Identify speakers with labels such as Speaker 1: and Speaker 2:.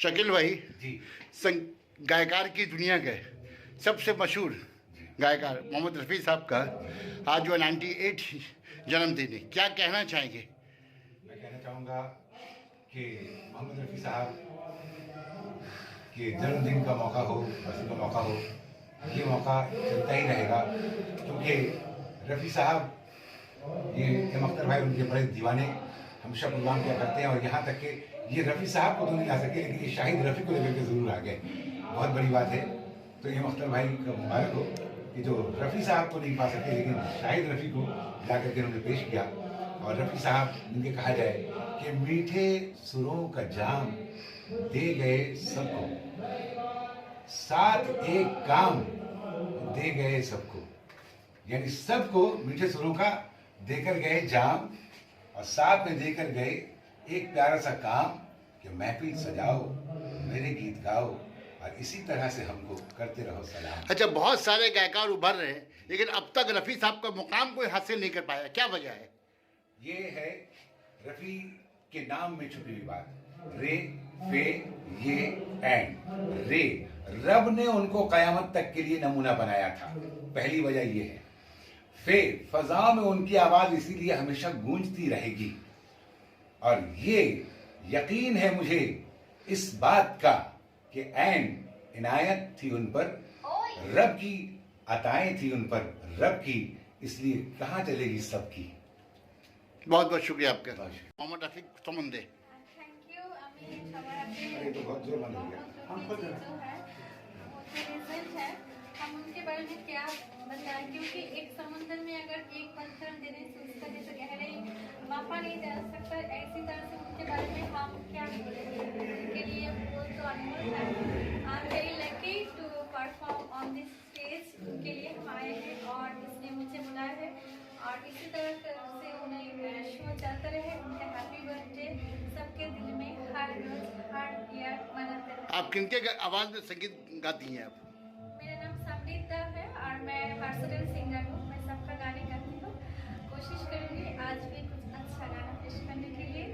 Speaker 1: शकील भाई
Speaker 2: जी
Speaker 1: गायकार की दुनिया के सबसे मशहूर गायकार मोहम्मद रफ़ी साहब का आज जो 98 जन्मदिन है, क्या कहना चाहेंगे?
Speaker 2: मैं कहना चाहूँगा कि मोहम्मद रफ़ी साहब के जन्मदिन का मौका हो, बरसी का मौका हो, ये मौका चलता ही रहेगा क्योंकि रफ़ी साहब ये एम अख्तर भाई उनके बड़े दीवाने हमेशा प्रोग्राम किया करते हैं और यहाँ तक कि ये रफ़ी साहब को तो नहीं ला सके लेकिन ये शाहिद रफ़ी को लेकर के ज़रूर आ गए। बहुत बड़ी बात है। तो एम अख्तर भाई का मुबारक हो कि जो रफ़ी साहब को नहीं पा सके लेकिन शाहिद रफ़ी को ला करके उन्होंने पेश किया। और रफ़ी साहब इनके कहा जाए कि मीठे सुरों का जाम दे गए सबको, साथ एक काम दे गए सबको, यानी सबको मीठे सुरों का देकर गए जाम और साथ में देकर गए एक प्यारा सा काम कि महफिल सजाओ, मेरे गीत गाओ और इसी तरह से हमको करते रहो सलाम।
Speaker 1: अच्छा, बहुत सारे गायकार उभर रहे हैं लेकिन अब तक रफ़ी साहब का मुकाम कोई हासिल नहीं कर पाया, क्या वजह है?
Speaker 2: ये है रफ़ी के नाम में छुपी हुई बात। रे फे ये एंड रे, रब ने उनको कयामत तक के लिए नमूना बनाया था, पहली वजह ये है। फे, फजा में उनकी आवाज इसीलिए हमेशा गूंजती रहेगी। और ये यकीन है मुझे इस बात का कि ऐन इनायत थी उन पर, रब की अताएं थी उन पर रब की, इसलिए कहाँ चलेगी सबकी।
Speaker 1: बहुत बहुत शुक्रिया आपका। मोहम्मद रफ़ी সম্বন্ধে
Speaker 3: थैंक यू। আমি সবার আগে
Speaker 2: अरे तो बहुत जोर मान लिया।
Speaker 3: मोहम्मद रफ़ी जो है वो तो लेजेंड है, हम उनके बारे में क्या बताएं क्योंकि एक समुद्र में अगर एक पत्थर देने से उसका जैसे गहराई मापा नहीं जा सकता, ऐसी तरह से उनके बारे में हम क्या बोलेंगे। उनके लिए वो तो अनमोल है। I am very lucky to perform on this stage. उनके लिए हम आए हैं और इसने मुझे बुलाया है और इसी तरह से उन्हें शो चलते रहे। उनका हैप्पी बर्थडे सबके दिल में हर रोज हर ईयर मनाते रहे।
Speaker 1: आप किनके आवाज़ में संगीत गाती हैं आप?
Speaker 3: मेरा नाम समृद्धा है और मैं वर्सेटाइल सिंगर हूँ। मैं सबका गाने गाती हूँ। कोशिश करूँगी आज भी कुछ अच्छा गाना पेश करने के लिए।